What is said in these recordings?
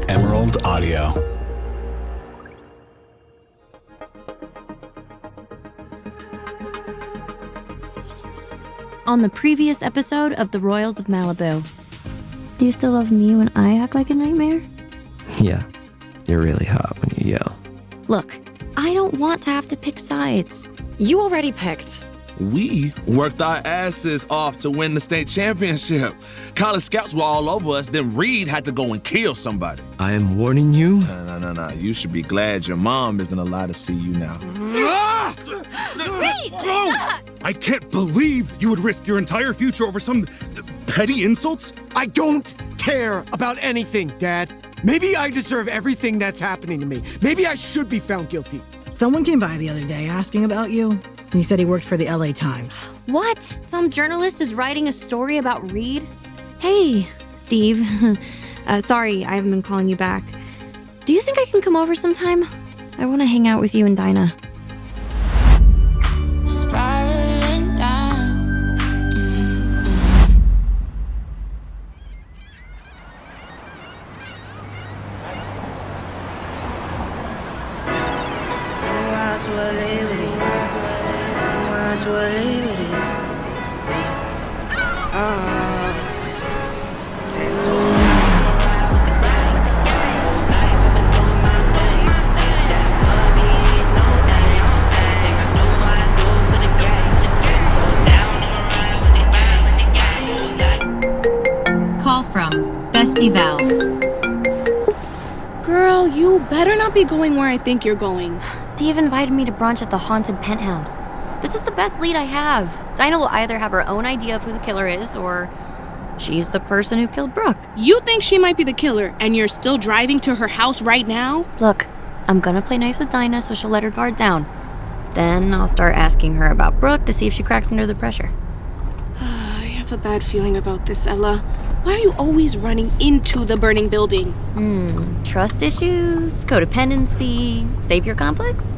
Emerald Audio. On the previous episode of The Royals of Malibu. Do you still love me when I act like a nightmare? Yeah, you're really hot when you yell. Look, I don't want to have to pick sides. You already picked. We worked our asses off to win the state championship. College scouts were all over us, then Reed had to go and kill somebody. I am warning you. No. You should be glad your mom isn't allowed to see you now. Reed! I can't believe you would risk your entire future over some petty insults. I don't care about anything, Dad. Maybe I deserve everything that's happening to me. Maybe I should be found guilty. Someone came by the other day asking about you, and he said he worked for the LA Times. What? Some journalist is writing a story about Reed? Hey, Steve. Sorry, I haven't been calling you back. Do you think I can come over sometime? I want to hang out with you and Dinah. Spiraling down. Want to live with it. Want to live with it. 10 toes down, ride with the gang. Life I've been doing my thing. That money ain't no thing. Everything I do for the gang. 10 toes down, ride with the gang. Call from Bestie Val. Girl, you better not be going where I think you're going. Steve invited me to brunch at the haunted penthouse. This is the best lead I have. Dinah will either have her own idea of who the killer is, or she's the person who killed Brooke. You think she might be the killer, and you're still driving to her house right now? Look, I'm gonna play nice with Dinah so she'll let her guard down. Then I'll start asking her about Brooke to see if she cracks under the pressure. I have a bad feeling about this, Ella. Why are you always running into the burning building? Trust issues, codependency, savior complex?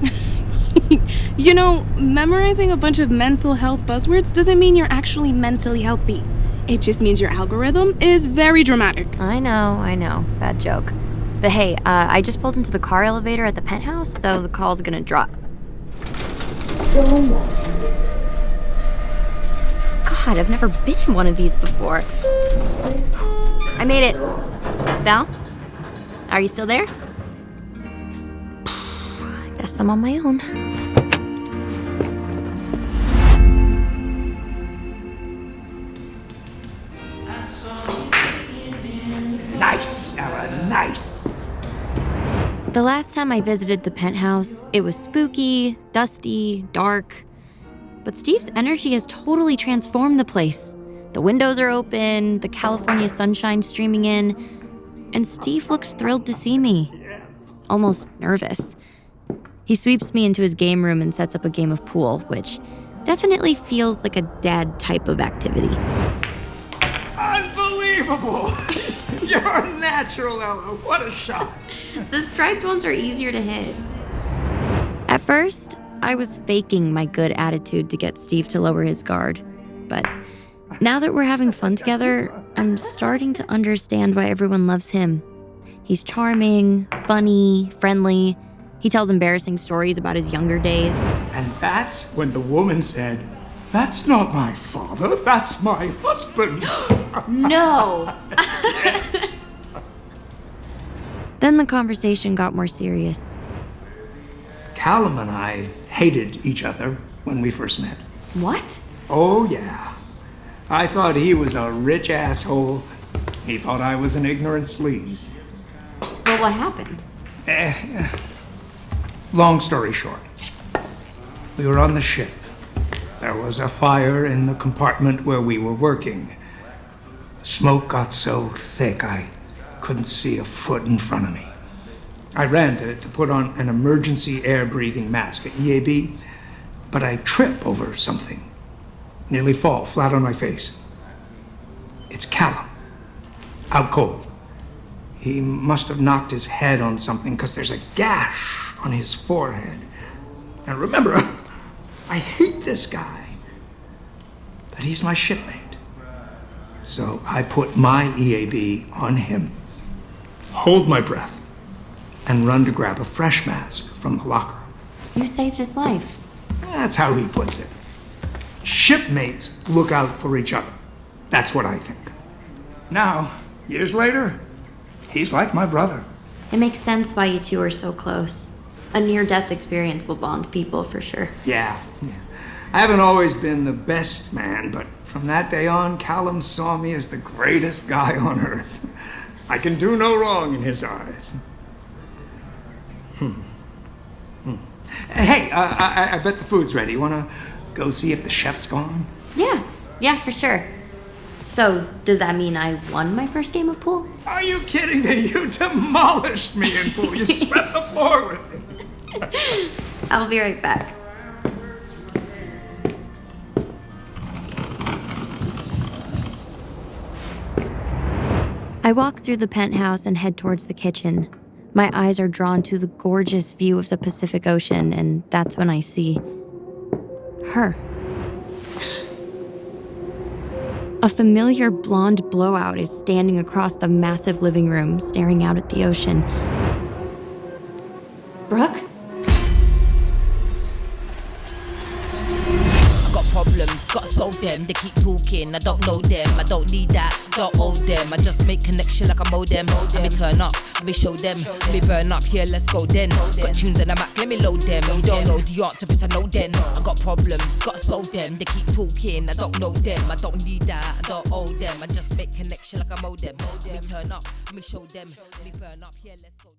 You know, memorizing a bunch of mental health buzzwords doesn't mean you're actually mentally healthy. It just means your algorithm is very dramatic. I know. Bad joke. But hey, I just pulled into the car elevator at the penthouse, so the call's gonna drop. God, I've never been in one of these before. I made it. Val? Are you still there? I guess I'm on my own. Nice, Ella, nice. The last time I visited the penthouse, it was spooky, dusty, dark. But Steve's energy has totally transformed the place. The windows are open, the California sunshine streaming in, and Steve looks thrilled to see me. Almost nervous. He sweeps me into his game room and sets up a game of pool, which definitely feels like a dad type of activity. Unbelievable! You're a natural, Ella. What a shot. The striped ones are easier to hit. At first, I was faking my good attitude to get Steve to lower his guard. But now that we're having fun together, I'm starting to understand why everyone loves him. He's charming, funny, friendly. He tells embarrassing stories about his younger days. And that's when the woman said, "That's not my father, that's my husband." No! Then the conversation got more serious. CALLUM and I hated each other when we first met. What? Oh, yeah. I thought he was a rich asshole. He thought I was an ignorant sleaze. But what happened? Long story short, we were on the ship. There was a fire in the compartment where we were working. The smoke got so thick I couldn't see a foot in front of me. I ran to put on an emergency air-breathing mask, an EAB, but I trip over something. Nearly fall flat on my face. It's CALLUM, out cold. He must have knocked his head on something because there's a gash on his forehead. Now remember, I hate this guy, but he's my shipmate. So I put my EAB on him. hold my breath, and run to grab a fresh mask from the locker. You saved his life. That's how he puts it. Shipmates look out for each other. That's what I think. Now, years later, he's like my brother. It makes sense why you two are so close. A near-death experience will bond people for sure. Yeah. I haven't always been the best man, but from that day on, CALLUM saw me as the greatest guy on earth. I can do no wrong in his eyes. Hey, I bet the food's ready. You wanna go see if the chef's gone? Yeah, for sure. So, does that mean I won my first game of pool? Are you kidding me? You demolished me in pool. You swept the floor with me. I'll be right back. I walk through the penthouse and head towards the kitchen. My eyes are drawn to the gorgeous view of the Pacific Ocean, and that's when I see her. A familiar blonde blowout is standing across the massive living room, staring out at the ocean. Brooke? Problems, gotta solve them. They keep talking, I don't know them. I don't need that, don't owe them. I just make connection like a modem. Let me turn up, let me show them. Let me burn up, here, let's go then. Got tunes in the Mac, let me load them. You don't know the answer, if I know then. I got problems, gotta solve them. They keep talking, I don't know them. I don't need that, I don't owe them. I just make connection like a modem. Let me turn up, let me show them. Let me burn up, here, let's go.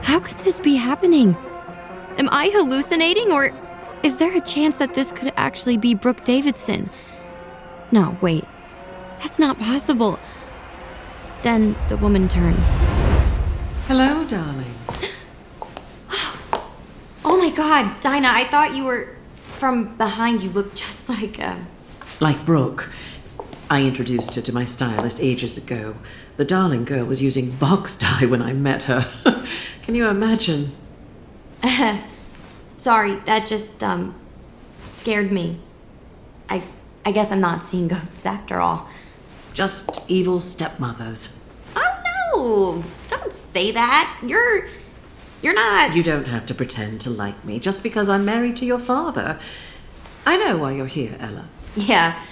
How could this be happening? Am I hallucinating, or is there a chance that this could actually be Brooke Davidson? No, wait. That's not possible. Then the woman turns. Hello, darling. Oh my god, Dinah, I thought you were... From behind, you look just like, Like Brooke. I introduced her to my stylist ages ago. The darling girl was using box dye when I met her. Can you imagine? Sorry, that just, scared me. I guess I'm not seeing ghosts after all. Just evil stepmothers. Oh no! Don't say that. You're not... You don't have to pretend to like me just because I'm married to your father. I know why you're here, Ella. Yeah,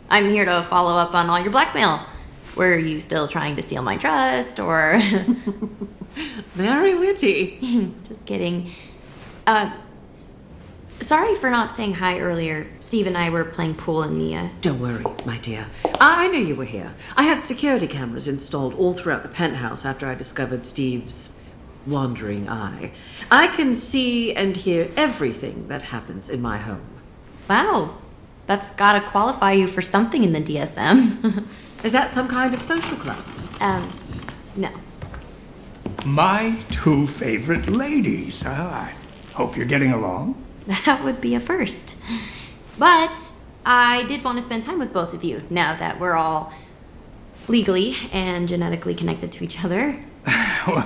I'm here to follow up on all your blackmail. Were you still trying to steal my trust, or... Very witty. Just kidding. Sorry for not saying hi earlier. Steve and I were playing pool in the, Don't worry, my dear. I knew you were here. I had security cameras installed all throughout the penthouse after I discovered Steve's wandering eye. I can see and hear everything that happens in my home. Wow. That's gotta qualify you for something in the DSM. Is that some kind of social club? No. My two favorite ladies. I hope you're getting along. That would be a first. But I did want to spend time with both of you, now that we're all legally and genetically connected to each other. Well,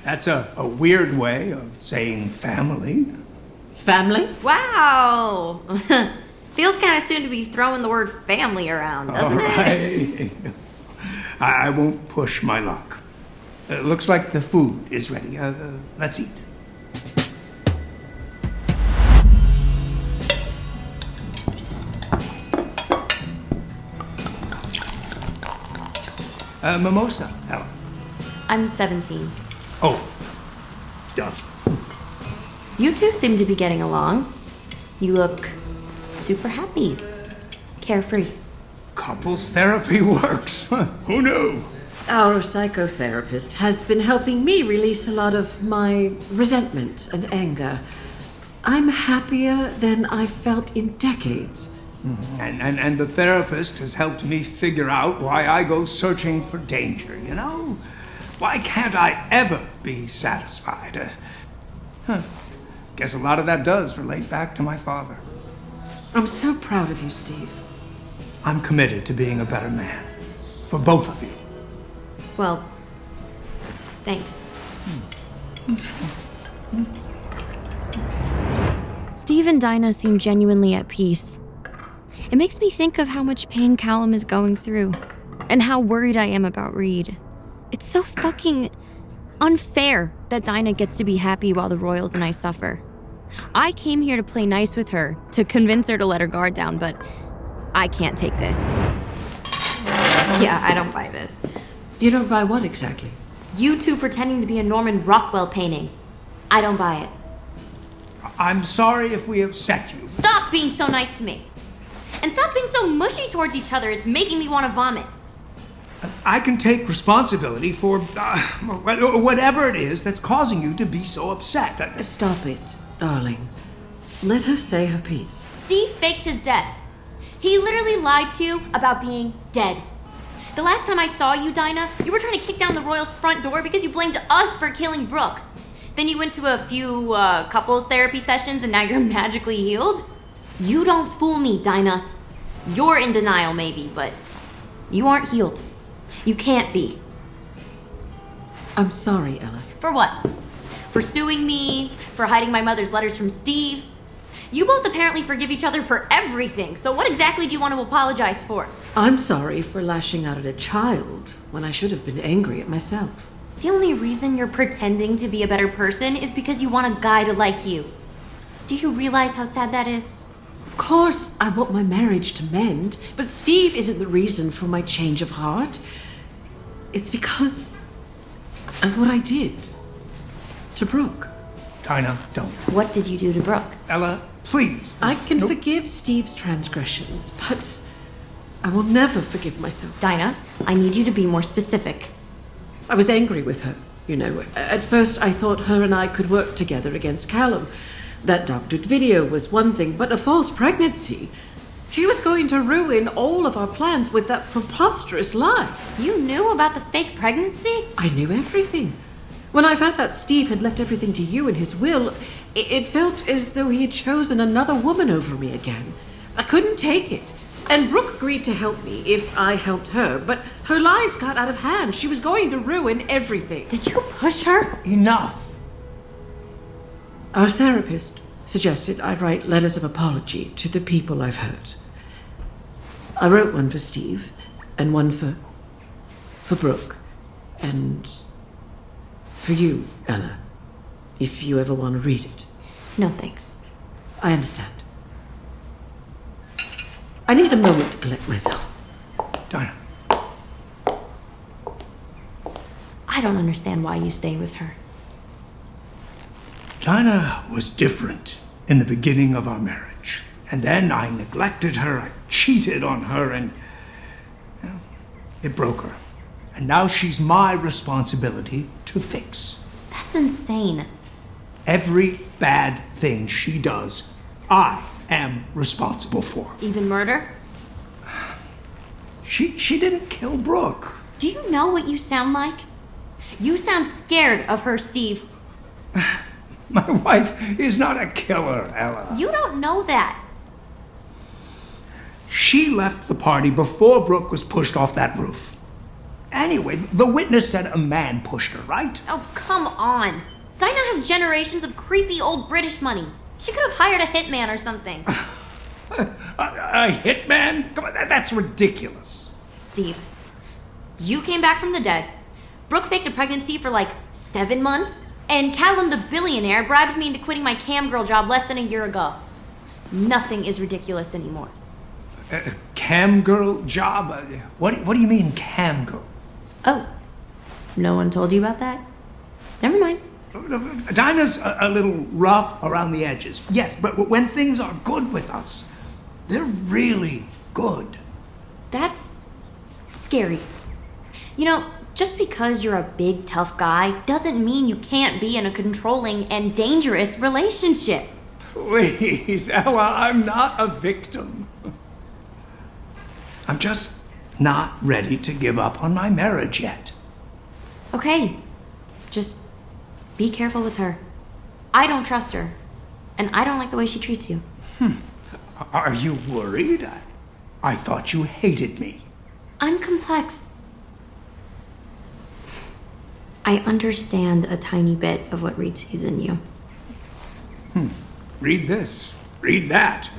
that's a weird way of saying family. Family? Wow! Feels kind of soon to be throwing the word family around, doesn't it? I won't push my luck. Looks like the food is ready. Let's eat. Mimosa, Ella. I'm 17. Oh, done. You two seem to be getting along. You look super happy. Carefree. Couples therapy works. Who knew? Our psychotherapist has been helping me release a lot of my resentment and anger. I'm happier than I've felt in decades. And the therapist has helped me figure out why I go searching for danger, you know? Why can't I ever be satisfied? Guess a lot of that does relate back to my father. I'm so proud of you, Steve. I'm committed to being a better man. For both of you. Well, thanks. Steve and Dinah seem genuinely at peace. It makes me think of how much pain Callum is going through, and how worried I am about Reed. It's so fucking unfair that Dinah gets to be happy while the Royals and I suffer. I came here to play nice with her, to convince her to let her guard down, but I can't take this. Yeah, I don't buy this. You don't buy what exactly? You two pretending to be a Norman Rockwell painting. I don't buy it. I'm sorry if we upset you. Stop being so nice to me. And stop being so mushy towards each other. It's making me want to vomit. I can take responsibility for whatever it is that's causing you to be so upset. Stop it, darling. Let her say her piece. Steve faked his death. He literally lied to you about being dead. The last time I saw you, Dinah, you were trying to kick down the Royals' front door because you blamed us for killing Brooke. Then you went to a few couples therapy sessions and now you're magically healed? You don't fool me, Dinah. You're in denial maybe, but you aren't healed. You can't be. I'm sorry, Ella. For what? For suing me? For hiding my mother's letters from Steve? You both apparently forgive each other for everything, so what exactly do you want to apologize for? I'm sorry for lashing out at a child when I should have been angry at myself. The only reason you're pretending to be a better person is because you want a guy to like you. Do you realize how sad that is? Of course, I want my marriage to mend, but Steve isn't the reason for my change of heart. It's because of what I did to Brooke. Dinah, don't. What did you do to Brooke? Ella, please. I can forgive Steve's transgressions, but I will never forgive myself. Dinah, I need you to be more specific. I was angry with her, you know. At first, I thought her and I could work together against CALLUM. That doctored video was one thing, but a false pregnancy. She was going to ruin all of our plans with that preposterous lie. You knew about the fake pregnancy? I knew everything. When I found out Steve had left everything to you in his will, it felt as though he had chosen another woman over me again. I couldn't take it. And Brooke agreed to help me if I helped her, but her lies got out of hand. She was going to ruin everything. Did you push her? Enough. Our therapist suggested I write letters of apology to the people I've hurt. I wrote one for Steve, and one for Brooke, and for you, Ella, if you ever want to read it. No, thanks. I understand. I need a moment to collect myself. Dinah. I don't understand why you stay with her. Dinah was different in the beginning of our marriage. And then I neglected her, I cheated on her, and it broke her. And now she's my responsibility to fix. That's insane. Every bad thing she does, I am responsible for. Even murder? She didn't kill Brooke. Do you know what you sound like? You sound scared of her, Steve. My wife is not a killer, Ella. You don't know that. She left the party before Brooke was pushed off that roof. Anyway, the witness said a man pushed her, right? Oh, come on. Dinah has generations of creepy old British money. She could have hired a hitman or something. A hitman? Come on, that's ridiculous. Steve, you came back from the dead. Brooke faked a pregnancy for like 7 months. And Callum the billionaire bribed me into quitting my cam girl job less than a year ago. Nothing is ridiculous anymore. Cam girl job? What do you mean, cam girl? Oh, no one told you about that? Never mind. Dinah's a little rough around the edges. Yes, but when things are good with us, they're really good. That's scary. You know, just because you're a big, tough guy doesn't mean you can't be in a controlling and dangerous relationship. Please, Ella, I'm not a victim. I'm just not ready to give up on my marriage yet. Okay, just be careful with her. I don't trust her. and I don't like the way she treats you. Are you worried? I thought you hated me. I'm complex. I understand a tiny bit of what Reed sees in you. Read this. Read that.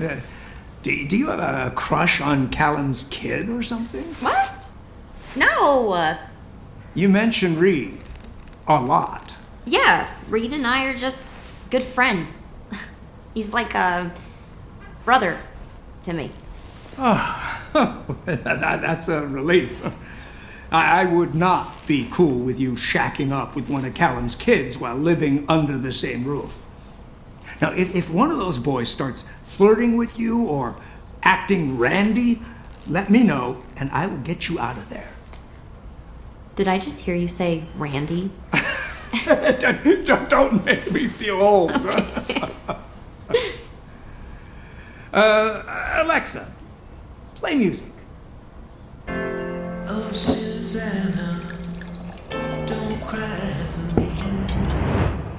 Do you have a crush on Callum's kid or something? What? No. You mentioned Reed. A lot. Yeah, Reed and I are just good friends. He's like a brother to me. That's a relief. I would not be cool with you shacking up with one of Callum's kids while living under the same roof. Now, if one of those boys starts flirting with you or acting randy, let me know and I will get you out of there. Did I just hear you say Randy? Don't make me feel old. Okay. Alexa, play music. Oh, Susanna, don't cry for me.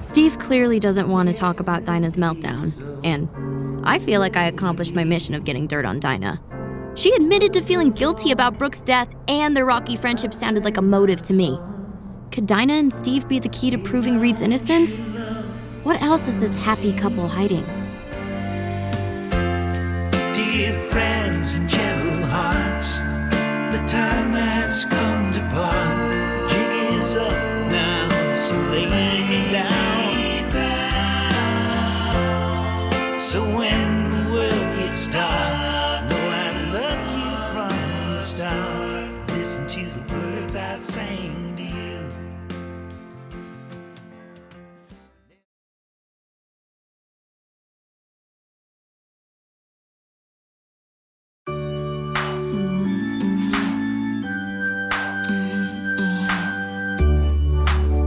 Steve clearly doesn't want to talk about Dinah's meltdown, and I feel like I accomplished my mission of getting dirt on Dinah. She admitted to feeling guilty about Brooke's death, and their rocky friendship sounded like a motive to me. Could Dinah and Steve be the key to proving Reed's innocence? What else is this happy couple hiding? Dear friends and gentle hearts, the time has come to part. The jig is up now, so lay me down. So when the world gets dark, know I loved you from the start. Listen to the words I sang to you.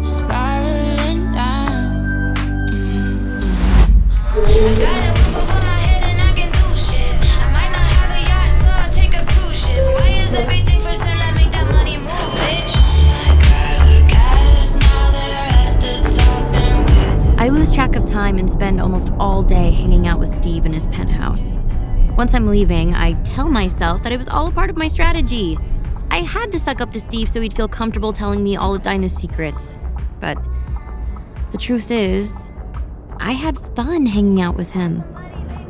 Spiraling down. I lose track of time and spend almost all day hanging out with Steve in his penthouse. Once I'm leaving, I tell myself that it was all a part of my strategy. I had to suck up to Steve so he'd feel comfortable telling me all of Dinah's secrets. But the truth is, I had fun hanging out with him.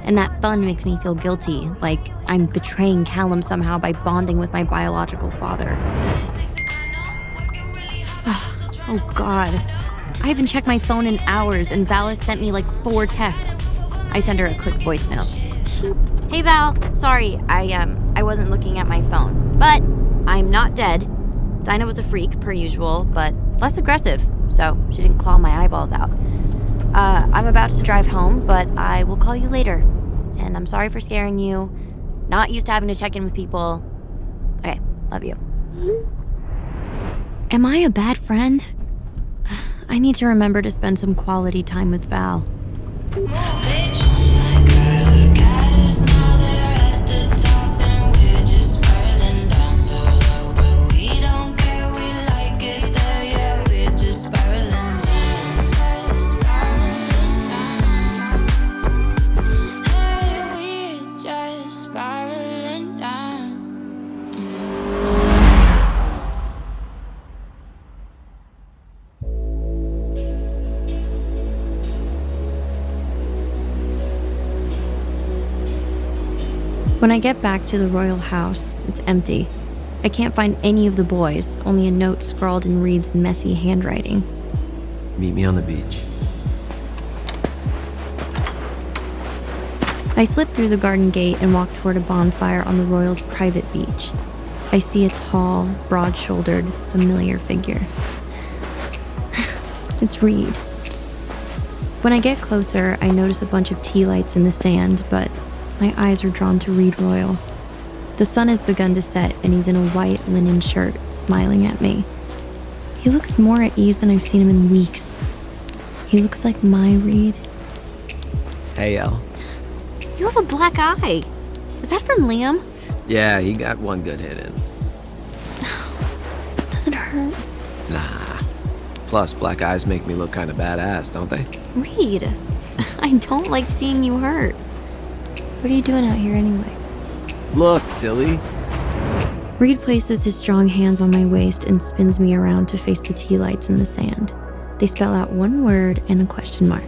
And that fun makes me feel guilty, like I'm betraying Callum somehow by bonding with my biological father. Oh God. I haven't checked my phone in hours, and Val has sent me like 4 texts. I send her a quick voice note. Hey Val, sorry, I wasn't looking at my phone, but I'm not dead. Dinah was a freak, per usual, but less aggressive, so she didn't claw my eyeballs out. I'm about to drive home, but I will call you later. And I'm sorry for scaring you. Not used to having to check in with people. Okay, love you. Am I a bad friend? I need to remember to spend some quality time with Val. When I get back to the royal house, it's empty. I can't find any of the boys, only a note scrawled in Reed's messy handwriting. Meet me on the beach. I slip through the garden gate and walk toward a bonfire on the royals' private beach. I see a tall, broad-shouldered, familiar figure. It's Reed. When I get closer, I notice a bunch of tea lights in the sand, but my eyes are drawn to Reed Royal. The sun has begun to set, and he's in a white linen shirt, smiling at me. He looks more at ease than I've seen him in weeks. He looks like my Reed. Hey, Elle. You have a black eye. Is that from Liam? Yeah, he got one good hit in. Doesn't hurt. Nah. Plus, black eyes make me look kind of badass, don't they? Reed, I don't like seeing you hurt. What are you doing out here anyway? Look, silly. Reed places his strong hands on my waist and spins me around to face the tea lights in the sand. They spell out one word and a question mark.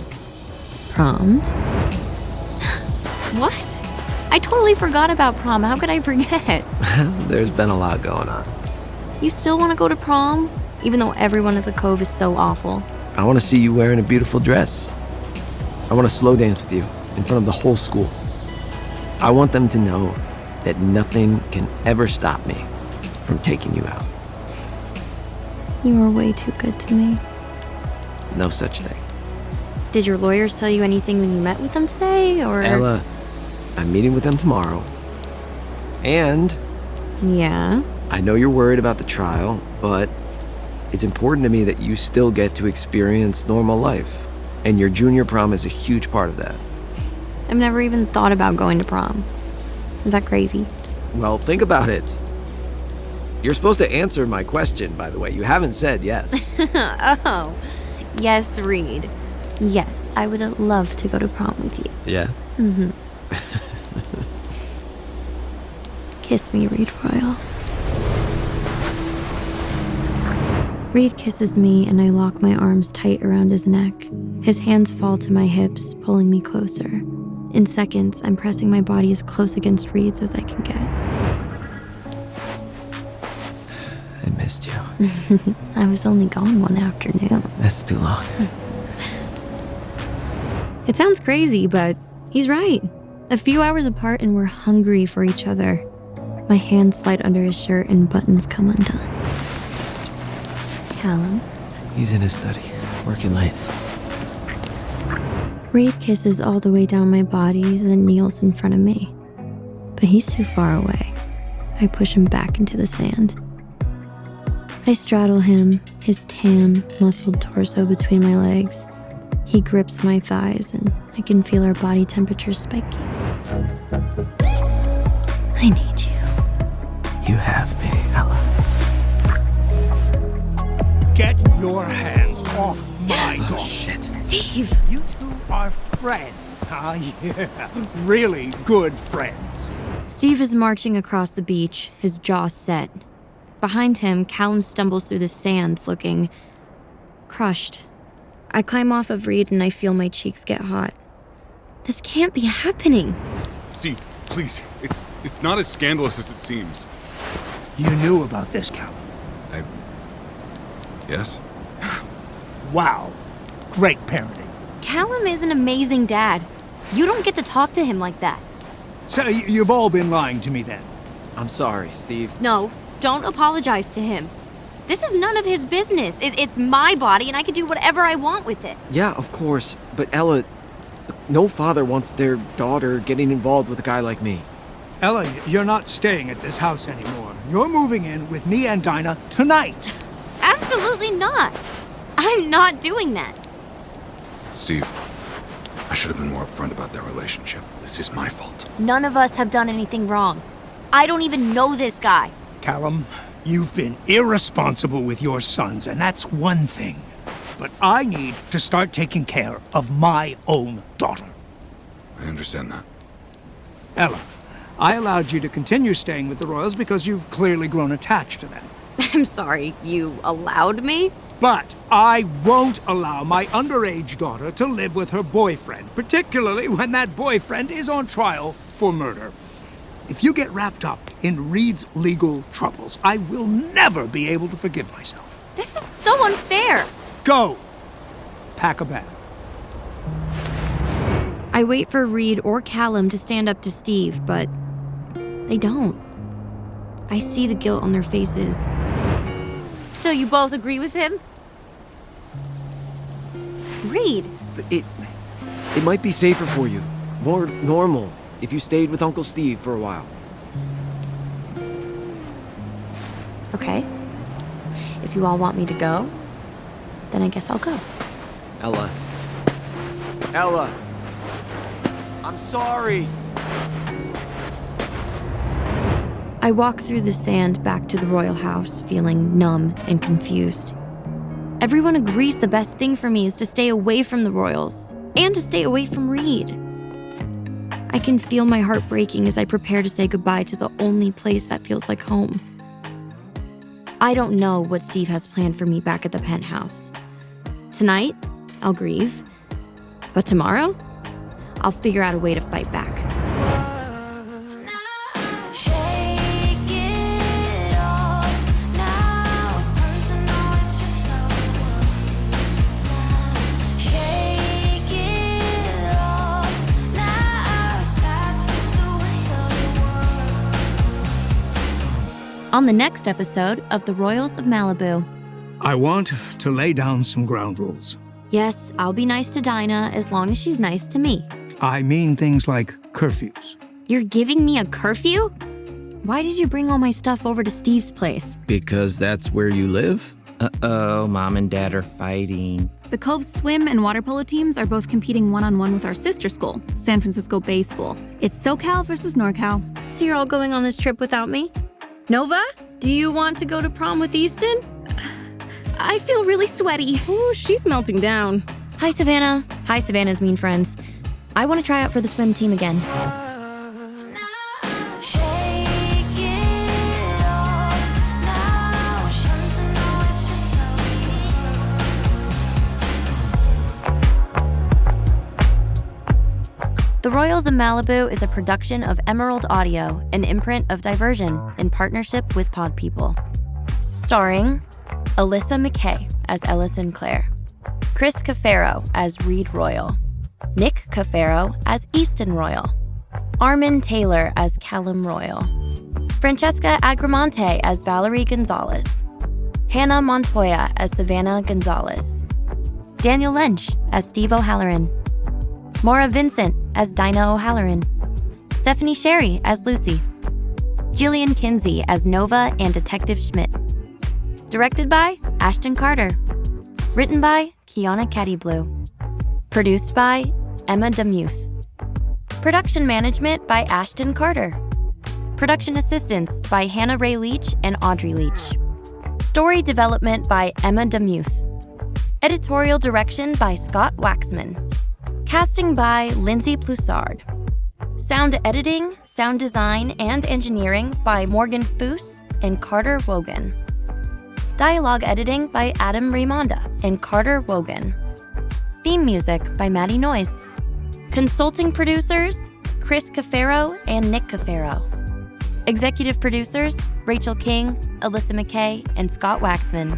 Prom? What? I totally forgot about prom. How could I forget? There's been a lot going on. You still want to go to prom? Even though everyone at the Cove is so awful. I want to see you wearing a beautiful dress. I want to slow dance with you in front of the whole school. I want them to know that nothing can ever stop me from taking you out. You were way too good to me. No such thing. Did your lawyers tell you anything when you met with them today, or? Ella, I'm meeting with them tomorrow. And... Yeah? I know you're worried about the trial, but it's important to me that you still get to experience normal life. And your junior prom is a huge part of that. I've never even thought about going to prom. Is that crazy? Well, think about it. You're supposed to answer my question, by the way. You haven't said yes. Oh. Yes, Reed. Yes, I would love to go to prom with you. Yeah? Mm-hmm. Kiss me, Reed Royal. Reed kisses me and I lock my arms tight around his neck. His hands fall to my hips, pulling me closer. In seconds, I'm pressing my body as close against Reed's as I can get. I missed you. I was only gone one afternoon. That's too long. It sounds crazy, but he's right. A few hours apart and we're hungry for each other. My hands slide under his shirt and buttons come undone. Callum? He's in his study, working late. Reed kisses all the way down my body, then kneels in front of me. But he's too far away. I push him back into the sand. I straddle him, his tan, muscled torso between my legs. He grips my thighs, and I can feel our body temperatures spiking. I need you. You have me, Ella. Get your hands off my daughter. Oh, shit. Steve! You two are friends, huh? Yeah, really good friends. Steve is marching across the beach, his jaw set. Behind him, Callum stumbles through the sand, looking crushed. I climb off of Reed and I feel my cheeks get hot. This can't be happening. Steve, please. It's not as scandalous as it seems. You knew about this, Callum. Yes? Wow. Great parenting. Callum is an amazing dad. You don't get to talk to him like that. So you've all been lying to me then? I'm sorry, Steve. No, don't apologize to him. This is none of his business. It's my body and I can do whatever I want with it. Yeah, of course. But Ella, no father wants their daughter getting involved with a guy like me. Ella, you're not staying at this house anymore. You're moving in with me and Dinah tonight. Absolutely not. I'm not doing that. Steve, I should have been more upfront about their relationship. This is my fault. None of us have done anything wrong. I don't even know this guy. Callum, you've been irresponsible with your sons, and that's one thing. But I need to start taking care of my own daughter. I understand that. Ella, I allowed you to continue staying with the Royals because you've clearly grown attached to them. I'm sorry, you allowed me? But I won't allow my underage daughter to live with her boyfriend, particularly when that boyfriend is on trial for murder. If you get wrapped up in Reed's legal troubles, I will never be able to forgive myself. This is so unfair. Go! Pack a bag. I wait for Reed or Callum to stand up to Steve, but they don't. I see the guilt on their faces. So you both agree with him? Reed. It might be safer for you, more normal, if you stayed with Uncle Steve for a while. Okay. If you all want me to go, then I guess I'll go. Ella. Ella. I'm sorry. I walk through the sand back to the royal house, feeling numb and confused. Everyone agrees the best thing for me is to stay away from the royals, and to stay away from Reed. I can feel my heart breaking as I prepare to say goodbye to the only place that feels like home. I don't know what Steve has planned for me back at the penthouse. Tonight, I'll grieve. But tomorrow, I'll figure out a way to fight back. On the next episode of The Royals of Malibu. I want to lay down some ground rules. Yes, I'll be nice to Dinah as long as she's nice to me. I mean things like curfews. You're giving me a curfew? Why did you bring all my stuff over to Steve's place? Because that's where you live? Uh-oh, Mom and Dad are fighting. The Cove's swim and water polo teams are both competing one-on-one with our sister school, San Francisco Bay School. It's SoCal versus NorCal. So you're all going on this trip without me? Nova, do you want to go to prom with EASTON? I feel really sweaty. Ooh, she's melting down. Hi, Savannah. Hi, Savannah's mean friends. I want to try out for the swim team again. The Royals of Malibu is a production of Emerald Audio, an imprint of Diversion, in partnership with Pod People. Starring Alyssa McKay as Ella Sinclair, Chris Cafero as Reed Royal, Nick Cafero as Easton Royal, Armen Taylor as Callum Royal, Franchesca Agramonte as Valerie Gonzalez, Hannah Montoya as Savannah Gonzalez, Daniel Lench as Steve O'Halloran, Maura Vincent as Dinah O'Halloran, Stephanie Sherry as Lucy, Jillian Kinsey as Nova and Detective Schmidt. Directed by Ashton Carter. Written by Kiana Caddyblue. Produced by Emma Demuth. Production management by Ashton Carter. Production assistance by Hannah Ray Leach and Audrey Leach. Story development by Emma Demuth. Editorial direction by Scott Waxman. Casting by Lindsay Ploussard. Sound editing, sound design, and engineering by Morgan Foose and Carter Wogan. Dialogue editing by Adam Raimonda and Carter Wogan. Theme music by Maddie Noyes. Consulting producers, Chris Cafero and Nick Cafero. Executive producers, Rachel King, Alyssa McKay, and Scott Waxman.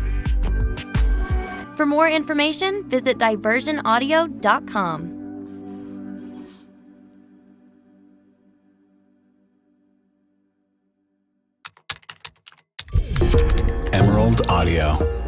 For more information, visit diversionaudio.com. Emerald Audio.